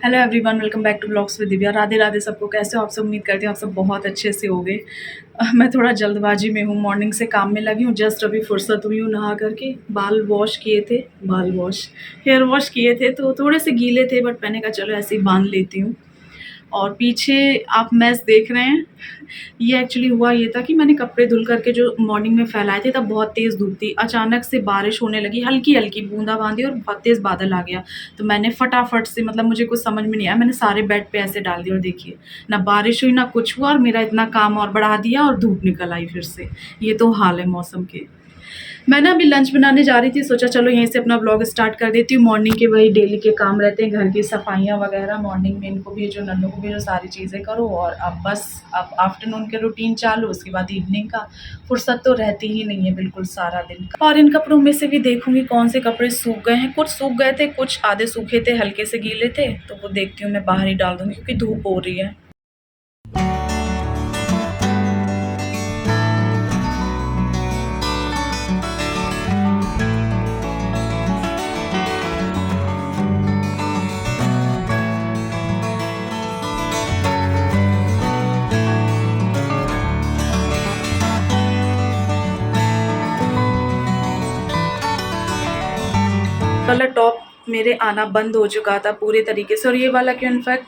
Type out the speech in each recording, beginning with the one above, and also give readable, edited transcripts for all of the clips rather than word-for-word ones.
Hello everyone, welcome back to blogs with Divya. Radhe Radhe सबको। कैसे हो आप सब? उम्मीद करती हूँ आप सब बहुत अच्छे से होंगे। मैं थोड़ा जल्दबाजी में हूँ, मॉर्निंग से काम में लगी हूँ। जस्ट अभी फुर्सत हुई हूँ नहा करके। बाल वॉश किए थे, हेयर वॉश किए थे तो थोड़े से गीले थे, बट मैंने कहा चलो ऐसे ही बांध लेती हूँ। और पीछे आप मैस देख रहे हैं, ये एक्चुअली हुआ ये था कि मैंने कपड़े धुल करके जो मॉर्निंग में फैलाए थे, तब बहुत तेज़ धूप थी। अचानक से बारिश होने लगी, हल्की हल्की बूंदाबांदी, और बहुत तेज़ बादल आ गया। तो मैंने फटाफट से, मतलब मुझे कुछ समझ में नहीं आया, मैंने सारे बेड पे ऐसे डाल दिए। और देखिए, ना बारिश हुई ना कुछ हुआ, और मेरा इतना काम और बढ़ा दिया, और धूप निकल आई फिर से। ये तो हाल है मौसम के। मैं ना अभी लंच बनाने जा रही थी, सोचा चलो यहीं से अपना ब्लॉग स्टार्ट कर देती हूँ। मॉर्निंग के वही डेली के काम रहते हैं, घर की सफाइयाँ वगैरह। मॉर्निंग में इनको भी जो नन्नों को भी जो सारी चीज़ें करो, और अब बस अब आफ्टरनून के रूटीन चालू, उसके बाद इवनिंग का। फुर्सत तो रहती ही नहीं है बिल्कुल सारा दिन। और इन कपड़ों में से भी देखूंगी कौन से कपड़े सूख गए हैं। कुछ सूख गए थे, कुछ आधे सूखे थे, हल्के से गीले थे, तो वो देखती हूँ मैं बाहर ही डाल दूँगी क्योंकि धूप हो रही है। वाला टॉप मेरे आना बंद हो चुका था पूरे तरीके से, और ये वाला क्यों, इनफैक्ट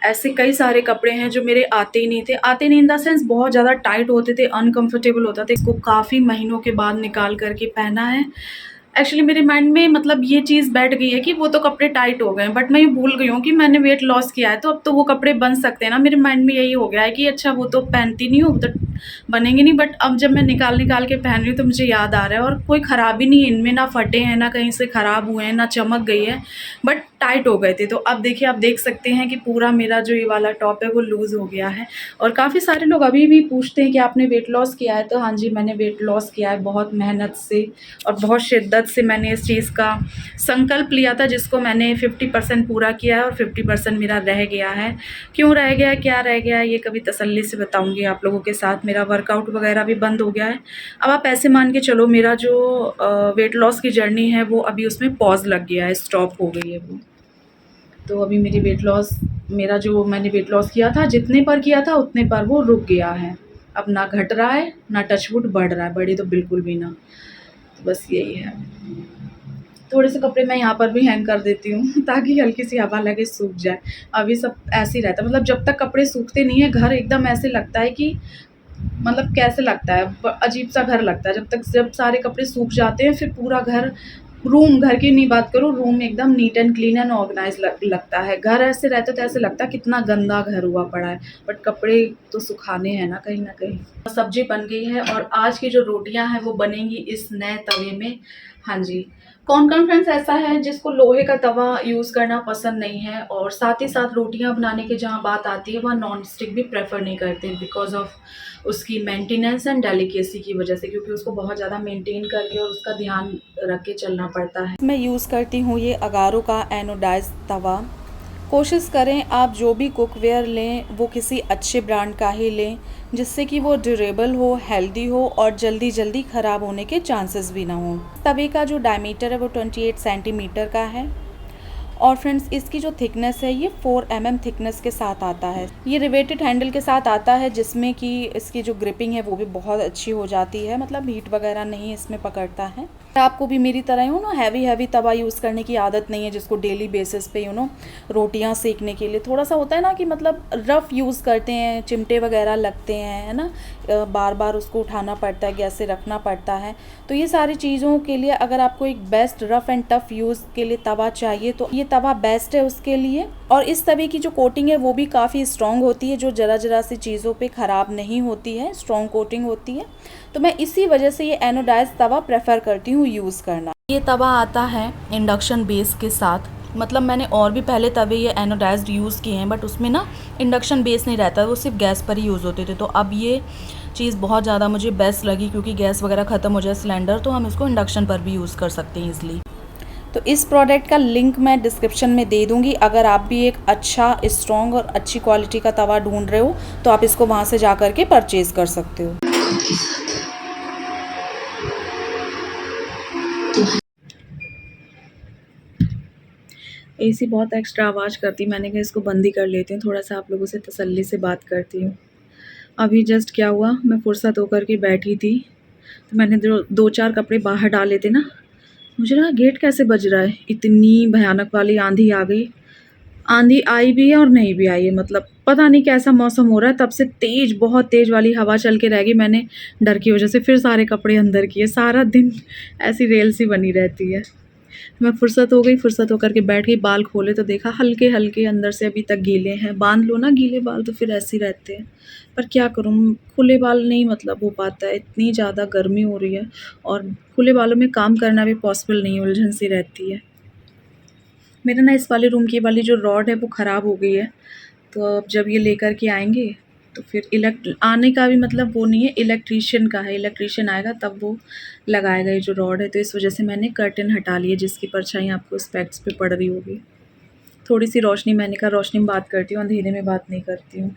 ऐसे कई सारे कपड़े हैं जो मेरे आते ही नहीं थे। आते नहीं इन द सेंस बहुत ज़्यादा टाइट होते थे, अनकंफर्टेबल होता था। इसको काफ़ी महीनों के बाद निकाल करके पहना है। एक्चुअली मेरे माइंड में मतलब ये चीज़ बैठ गई है कि वो तो कपड़े टाइट हो गए हैं, बट मैं ये भूल गई हूँ कि मैंने वेट लॉस किया है, तो अब तो वो कपड़े बन सकते हैं ना। मेरे माइंड में यही हो गया है कि अच्छा वो तो पहनती नहीं हूँ, तो बनेंगे नहीं। बट अब जब मैं निकाल निकाल के पहन रही हूँ तो मुझे याद आ रहा है, और कोई ख़राबी नहीं है इनमें, ना फटे हैं, ना कहीं से ख़राब हुए हैं, ना चमक गई है, बट टाइट हो गए थे। तो अब देखिए, आप देख सकते हैं कि पूरा मेरा जो ये वाला टॉप है वो लूज़ हो गया है। और काफ़ी सारे लोग अभी भी पूछते हैं कि आपने वेट लॉस किया है, तो हाँ जी, मैंने वेट लॉस किया है बहुत मेहनत से और बहुत शिद्दत से। मैंने इस चीज़ का संकल्प लिया था, जिसको मैंने 50% पूरा किया है, और 50% मेरा रह गया है। क्यों रह गया है, क्या रह गया है, ये कभी तसल्ली से बताऊंगी आप लोगों के साथ। मेरा वर्कआउट वगैरह भी बंद हो गया है। अब आप ऐसे मान के चलो, मेरा जो वेट लॉस की जर्नी है वो अभी उसमें पॉज लग गया है, स्टॉप हो गई है वो। तो अभी मेरी वेट लॉस, मेरा जो मैंने वेट लॉस किया था, जितने पर किया था उतने पर वो रुक गया है। अब ना घट रहा है, ना टचवुड बढ़ रहा है, बढ़ी तो बिल्कुल भी ना। तो बस यही है। थोड़े से कपड़े मैं यहाँ पर भी हैंग कर देती हूँ ताकि हल्की सी हवा लगे, सूख जाए। अभी सब ऐसे ही रहता है, मतलब जब तक कपड़े सूखते नहीं है, घर एकदम ऐसे लगता है कि, मतलब कैसे लगता है, अजीब सा घर लगता है। जब सारे कपड़े सूख जाते हैं, फिर पूरा घर, रूम, घर की नहीं बात करूँ, रूम एकदम neat and clean and organize लगता है। घर ऐसे रहता तो ऐसे लगता है कितना गंदा घर हुआ पड़ा है, बट कपड़े तो सुखाने हैं ना कहीं। सब्जी बन गई है, और आज की जो रोटियां हैं वो बनेंगी इस नए तवे में। हाँ जी। कौन कौन फ्रेंड्स ऐसा है जिसको लोहे का तवा यूज़ करना पसंद नहीं है, और साथ ही साथ रोटियां बनाने की जहाँ बात आती है, वह नॉन स्टिक भी प्रेफर नहीं करते, बिकॉज ऑफ उसकी मेंटेनेंस एंड डेलिकेसी की वजह से, क्योंकि उसको बहुत ज़्यादा मेंटेन करके और उसका ध्यान रख के चलना पड़ता है। मैं यूज़ करती हूँ ये अगारो का एनोडाइज तवा। कोशिश करें आप जो भी कुकवेयर लें वो किसी अच्छे ब्रांड का ही लें, जिससे कि वो ड्यूरेबल हो, हेल्दी हो, और जल्दी जल्दी ख़राब होने के चांसेस भी ना हो। तवे का जो डायमीटर है वो 28 सेंटीमीटर का है, और फ्रेंड्स इसकी जो थिकनेस है ये 4 mm थिकनेस के साथ आता है। ये रिवेटेड हैंडल के साथ आता है, जिसमें कि इसकी जो ग्रिपिंग है वो भी बहुत अच्छी हो जाती है, मतलब हीट वगैरह नहीं इसमें पकड़ता है। आपको भी मेरी तरह हैवी तवा यूज़ करने की आदत नहीं है, जिसको डेली बेसिस पे रोटियां सेकने के लिए थोड़ा सा होता है ना कि मतलब रफ़ यूज़ करते हैं, चिमटे वगैरह लगते हैं, है ना, बार बार उसको उठाना पड़ता है, गैस से रखना पड़ता है। तो ये सारी चीज़ों के लिए अगर आपको एक best rough and tough use के लिए तवा चाहिए, तो ये तवा बेस्ट है उसके लिए। और इस तवे की जो कोटिंग है वो भी काफ़ी स्ट्रॉन्ग होती है, जो ज़रा सी चीज़ों पे ख़राब नहीं होती है, स्ट्रॉन्ग कोटिंग होती है। तो मैं इसी वजह से ये एनोडाइज तवा प्रेफर करती हूँ यूज़ करना। ये तवा आता है इंडक्शन बेस के साथ, मतलब मैंने और भी पहले तवे ये एनोडाइज्ड यूज़ किए हैं, बट उसमें ना इंडक्शन बेस नहीं रहता, वो सिर्फ गैस पर ही यूज़ होते थे। तो अब ये चीज़ बहुत ज़्यादा मुझे बेस्ट लगी, क्योंकि गैस वगैरह ख़त्म हो जाए सिलेंडर, तो हम इसको इंडक्शन पर भी यूज़ कर सकते हैं ईज़िली। तो इस प्रोडक्ट का लिंक मैं डिस्क्रिप्शन में दे दूँगी। अगर आप भी एक अच्छा, स्ट्रॉन्ग और अच्छी क्वालिटी का तवा ढूंढ रहे हो, तो आप इसको वहाँ से जा कर के परचेज़ कर सकते हो। एसी बहुत एक्स्ट्रा आवाज़ करती, मैंने कहा इसको बंद ही कर लेती हूँ, थोड़ा-सा आप लोगों से तसल्ली से बात करती हूँ। अभी जस्ट क्या हुआ, मैं फुर्सत होकर के बैठी थी, तो मैंने दो 2-4 कपड़े बाहर डाले थे ना, मुझे लगा गेट कैसे बज रहा है, इतनी भयानक वाली आँधी आ गई। आँधी आई भी है और नहीं भी आई है, मतलब पता नहीं कैसा मौसम हो रहा है, तब से तेज़, बहुत तेज़ वाली हवा चल के रह गई, मैंने डर की वजह से फिर सारे कपड़े अंदर किए, सारा दिन ऐसी रेल सी बनी रहती है। मैं फुर्सत हो गई, फुर्सत होकर के बैठ गई, बाल खोले तो देखा हल्के-हल्के अंदर से अभी तक गीले हैं, बाँध लो ना गीले बाल तो फिर ऐसे ही रहते हैं। पर क्या करूँ, खुले बाल नहीं मतलब हो पाता है, इतनी ज़्यादा गर्मी हो रही है और खुले बालों में काम करना भी पॉसिबल नहीं है, उलझन सी रहती है। मेरा ना इस वाले रूम की ये वाली जो रॉड है वो ख़राब हो गई है, तो अब जब ये लेकर के आएँगे तो फिर आने का भी मतलब वो नहीं है, इलेक्ट्रीशियन का है, इलेक्ट्रीशियन आएगा तब वो लगाएगा ये जो रॉड है, तो इस वज़ह से मैंने कर्टेन हटा लिए जिसकी परछाई आपको स्पेक्स पे पड़ रही होगी। थोड़ी-सी रोशनी, मैंने कहा रोशनी में बात करती हूँ, अंधेरे में बात नहीं करती हूँ।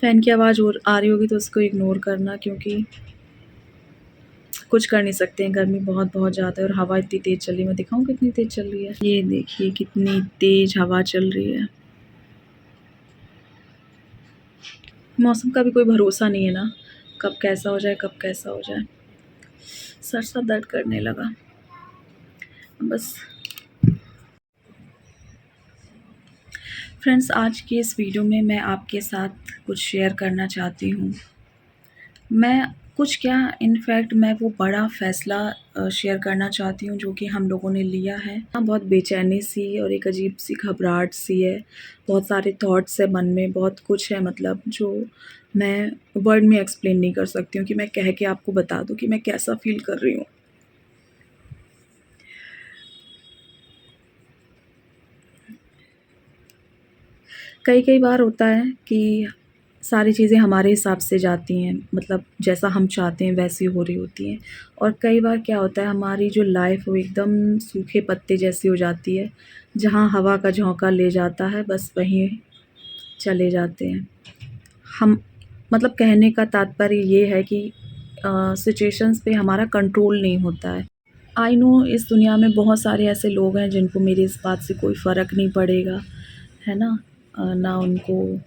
फ़ैन की आवाज़ और आ रही होगी तो उसको इग्नोर करना, क्योंकि कुछ कर नहीं सकते हैं, गर्मी बहुत ज़्यादा है और हवा इतनी तेज़ चल रही है। मैं दिखाऊँ कितनी तेज़ चल रही है? ये देखिए कितनी तेज़ हवा चल रही है। मौसम का भी कोई भरोसा नहीं है ना, कब कैसा हो जाए, कब कैसा हो जाए। सर सा दर्द करने लगा। बस फ्रेंड्स, आज की इस वीडियो में मैं आपके साथ कुछ शेयर करना चाहती हूँ। मैं कुछ क्या, इनफैक्ट मैं वो बड़ा फ़ैसला शेयर करना चाहती हूँ जो कि हम लोगों ने लिया है। हाँ, बहुत बेचैनी सी और एक अजीब-सी घबराहट सी है, बहुत सारे थॉट्स है मन में, बहुत कुछ है मतलब जो मैं वर्ड में एक्सप्लेन नहीं कर सकती हूँ कि मैं कह के आपको बता दूँ कि मैं कैसा फ़ील कर रही हूँ। कई बार होता है कि सारी चीज़ें हमारे हिसाब से जाती हैं, मतलब जैसा हम चाहते हैं वैसी हो रही होती हैं, और कई बार क्या होता है हमारी जो लाइफ वो एकदम सूखे पत्ते जैसी हो जाती है, जहाँ हवा का झोंका ले जाता है बस वहीं चले जाते हैं हम। मतलब कहने का तात्पर्य ये है कि सिचुएशंस पे हमारा कंट्रोल नहीं होता है। आई नो इस दुनिया में बहुत सारे ऐसे लोग हैं जिनको मेरी इस बात से कोई फ़र्क नहीं पड़ेगा, है ना? ना उनको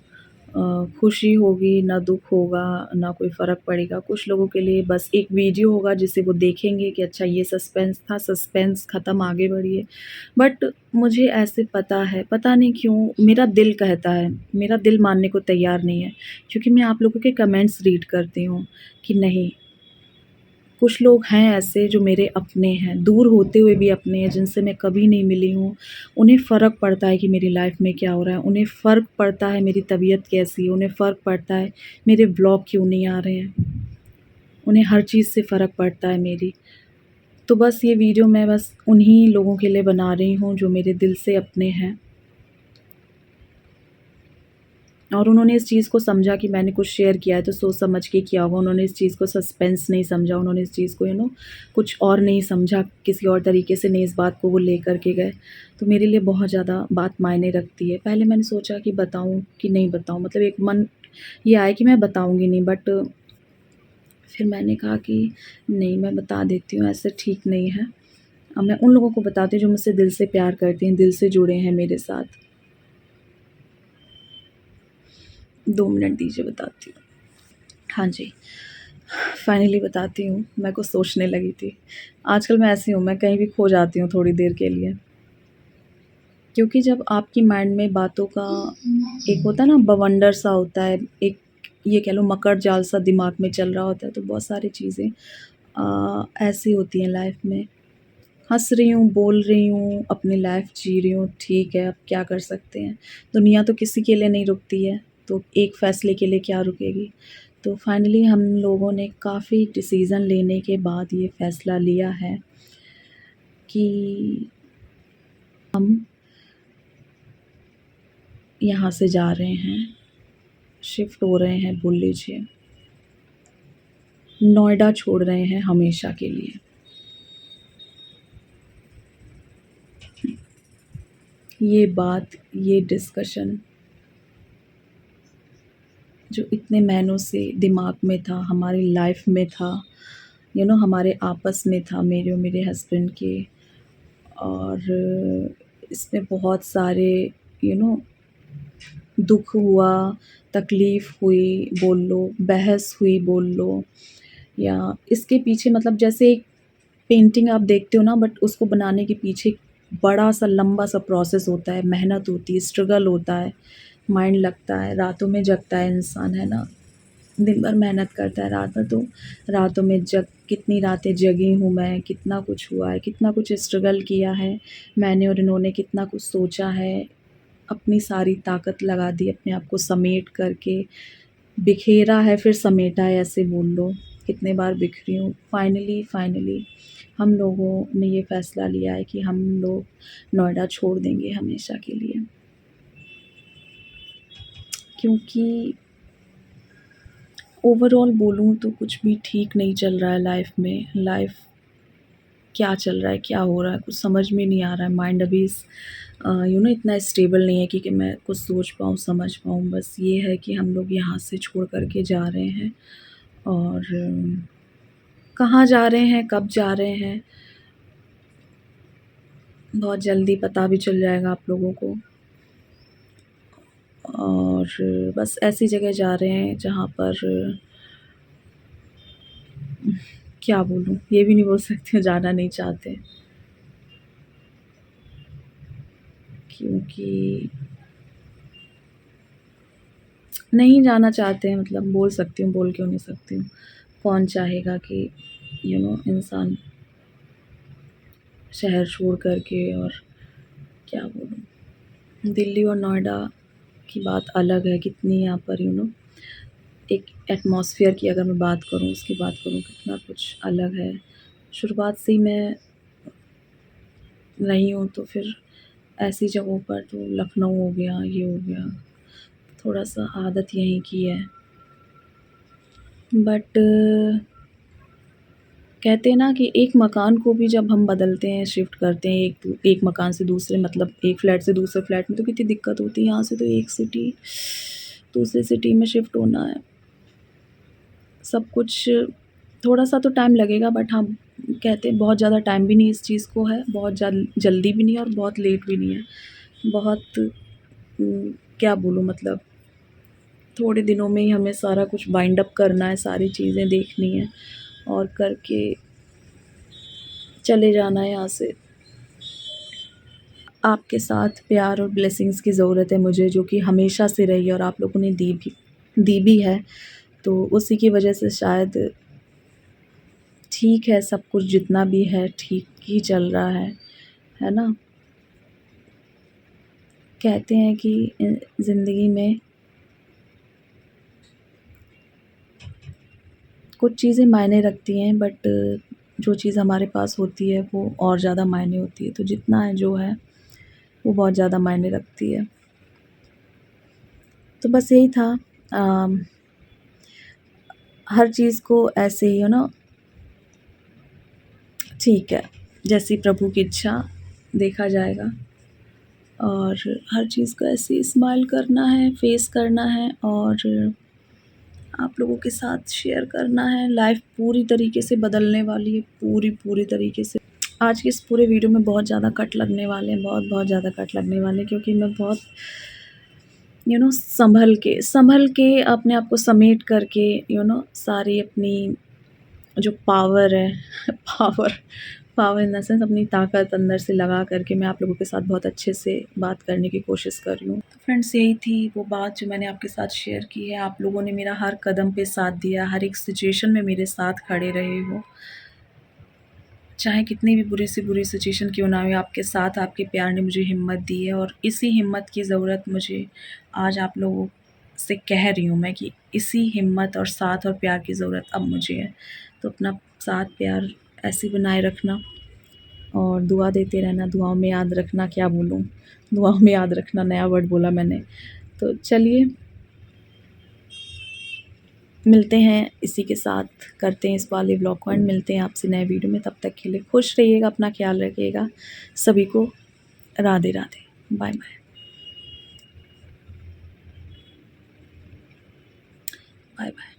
खुशी होगी, ना दुःख होगा, ना कोई फ़र्क पड़ेगा। कुछ लोगों के लिए बस एक वीडियो होगा जिसे वो देखेंगे कि अच्छा ये सस्पेंस था, सस्पेंस ख़त्म, आगे बढ़िए। बट मुझे ऐसे पता है, पता नहीं क्यों मेरा दिल कहता है, मेरा दिल मानने को तैयार नहीं है, क्योंकि मैं आप लोगों के कमेंट्स रीड करती हूँ कि नहीं, कुछ लोग हैं ऐसे जो मेरे अपने हैं, दूर होते हुए भी अपने हैं, जिनसे मैं कभी नहीं मिली हूँ। उन्हें फ़र्क पड़ता है कि मेरी लाइफ़ में क्या हो रहा है, उन्हें फ़र्क पड़ता है मेरी तबीयत कैसी है, उन्हें फ़र्क पड़ता है मेरे व्लॉग क्यों नहीं आ रहे हैं, उन्हें हर चीज़ से फ़र्क पड़ता है मेरी। तो बस ये वीडियो मैं बस उन्हीं लोगों के लिए बना रही हूँ जो मेरे दिल से अपने हैं। और उन्होंने इस चीज़ को समझा कि मैंने कुछ शेयर किया है तो सोच समझ के किया होगा। उन्होंने इस चीज़ को सस्पेंस नहीं समझा, उन्होंने इस चीज़ को कुछ और नहीं समझा, किसी और तरीके से नहीं इस बात को वो लेकर के गए। तो मेरे लिए बहुत ज़्यादा बात मायने रखती है। पहले मैंने सोचा कि बताऊँ कि नहीं बताऊँ, मतलब एक मन ये आया कि मैं बताऊँगी नहीं, बट फिर मैंने कहा कि नहीं, मैं बता देती हूँ, ऐसे ठीक नहीं है। अब मैं उन लोगों को बताती हूँ जो मुझसे दिल से प्यार करते हैं, दिल से जुड़े हैं मेरे साथ। 2 मिनट दीजिए, बताती हूँ। हाँ जी, फाइनली बताती हूँ, मैं कुछ सोचने लगी थी। आजकल मैं ऐसी हूँ, मैं कहीं भी खो जाती हूँ थोड़ी देर के लिए। क्योंकि जब आपकी माइंड में बातों का एक होता है ना बवंडर सा होता है, एक ये कह लो मकर जाल सा दिमाग में चल रहा होता है, तो बहुत सारी चीज़ें ऐसी होती हैं लाइफ़ में। हँस रही हूँ, बोल रही हूँ, अपनी लाइफ़ जी रही हूँ, ठीक है, अब क्या कर सकते हैं। दुनिया तो किसी के लिए नहीं रुकती है, तो एक फ़ैसले के लिए क्या रुकेगी। तो फाइनली हम लोगों ने काफ़ी डिसीज़न लेने के बाद ये फ़ैसला लिया है कि हम यहाँ से जा रहे हैं, शिफ्ट हो रहे हैं बोल लीजिए। नोएडा छोड़ रहे हैं हमेशा के लिए। ये बात, ये डिस्कशन जो इतने महीनों से दिमाग में था, हमारी लाइफ में था, हमारे आपस में था, मेरे और मेरे हस्बैंड के, और इसमें बहुत सारे यू नो दुःख हुआ, तकलीफ़ हुई बोल लो, बहस हुई बोल लो, या इसके पीछे मतलब जैसे एक पेंटिंग आप देखते हो ना, बट उसको बनाने के पीछे बड़ा-सा लंबा-सा प्रोसेस होता है, मेहनत होती है, स्ट्रगल होता है, माइंड लगता है, रातों में जगता है इंसान, है ना? दिन भर मेहनत करता है, रात में तो रातों में जग कितनी रातें जगी हूँ मैं, कितना कुछ हुआ है, कितना कुछ स्ट्रगल किया है मैंने और इन्होंने, कितना कुछ सोचा है, अपनी सारी ताकत लगा दी अपने आप को समेट करके, बिखेरा है फिर समेटा है, ऐसे बोल लो। कितने बार बिखरी हूँ। फाइनली हम लोगों ने ये फ़ैसला लिया है कि हम लोग नोएडा छोड़ देंगे हमेशा के लिए। क्योंकि ओवरऑल बोलूँ तो कुछ भी ठीक नहीं चल रहा है लाइफ़ में। लाइफ़ क्या चल रहा है, क्या हो रहा है, कुछ समझ में नहीं आ रहा है। माइंड अभी इतना स्टेबल नहीं है कि मैं कुछ सोच पाऊँ, समझ पाऊँ। बस ये है कि हम लोग यहाँ से छोड़ कर के जा रहे हैं, और कहाँ जा रहे हैं, कब जा रहे हैं, बहुत जल्दी पता भी चल जाएगा आप लोगों को। और बस ऐसी जगह जा रहे हैं जहाँ पर क्या बोलूँ, ये भी नहीं बोल सकती हूँ जाना नहीं चाहते, क्योंकि नहीं जाना चाहते हैं, मतलब बोल सकती हूँ, बोल क्यों नहीं सकती हूँ। कौन चाहेगा कि इंसान शहर छोड़ कर के, और क्या बोलूँ, दिल्ली और नोएडा की बात अलग है, कितनी यहाँ पर एक एटमॉस्फेयर की अगर मैं बात करूँ, उसकी बात करूँ, कितना कुछ अलग है। शुरुआत से ही मैं रही हूँ, तो फिर ऐसी जगहों पर तो लखनऊ हो गया, ये हो गया, थोड़ा-सा आदत यहीं की है। बट कहते हैं ना कि एक मकान को भी जब हम बदलते हैं, शिफ्ट करते हैं एक मकान से दूसरे, मतलब एक फ्लैट से दूसरे फ्लैट में, तो कितनी दिक्कत होती है। यहाँ से तो एक सिटी दूसरी सिटी में शिफ्ट होना है, सब कुछ थोड़ा-सा तो टाइम लगेगा, बट हाँ, कहते हैं बहुत ज़्यादा टाइम भी नहीं इस चीज़ को है, बहुत जल्दी भी नहीं है और बहुत लेट भी नहीं है। बहुत क्या बोलूँ, मतलब थोड़े दिनों में ही हमें सारा कुछ बाइंड अप करना है, सारी चीज़ें देखनी है और करके चले जाना है यहाँ से। आपके साथ प्यार और ब्लेसिंग्स की ज़रूरत है मुझे, जो कि हमेशा से रही है और आप लोगों ने दी भी है। तो उसी की वजह से शायद ठीक है, सब कुछ जितना भी है ठीक ही चल रहा है ना? कहते हैं कि ज़िंदगी में कुछ चीज़ें मायने रखती हैं, बट जो चीज़ हमारे पास होती है वो और ज़्यादा मायने होती है। तो जितना है, जो है, वो बहुत ज़्यादा मायने रखती है। तो बस यही था। अम, हर चीज़ को ऐसे ही ठीक है, जैसी प्रभु की इच्छा, देखा जाएगा। और हर चीज़ को ऐसे ही स्माइल करना है, फेस करना है, और आप लोगों के साथ शेयर करना है। लाइफ़ पूरी तरीके से बदलने वाली है, पूरी तरीके से। आज के इस पूरे वीडियो में बहुत ज़्यादा कट लगने वाले हैं, बहुत ज़्यादा कट लगने वाले हैं, क्योंकि मैं बहुत सँभल के अपने आप को समेट करके सारी अपनी जो पावर है power power in the sense अपनी ताकत अंदर से लगा करके मैं आप लोगों के साथ बहुत अच्छे से बात करने की कोशिश कर रही हूँ। तो फ्रेंड्स, यही थी वो बात जो मैंने आपके साथ शेयर की है। आप लोगों ने मेरा हर कदम पे साथ दिया, हर एक सिचुएशन में मेरे साथ खड़े रहे हो। चाहे कितनी भी बुरी से बुरी सिचुएशन क्यों ना हुई, आपके साथ आपके प्यार ने मुझे हिम्मत दी है, और इसी हिम्मत की ज़रूरत मुझे आज आप लोगों से कह रही हूँ मैं, कि इसी हिम्मत और साथ और प्यार की ज़रूरत अब मुझे है। तो अपना साथ प्यार ऐसे ही बनाए रखना, और दुआ देते रहना, दुआओं में याद रखना, क्या बोलूँ, दुआओं में याद रखना, नया वर्ड बोला मैंने। तो चलिए, मिलते हैं, इसी के साथ करते हैं इस वाले व्लॉग को एंड, मिलते हैं आपसे नए वीडियो में। तब तक के लिए खुश रहिएगा, अपना ख्याल रखिएगा। सभी को Radhe Radhe, bye bye, bye bye.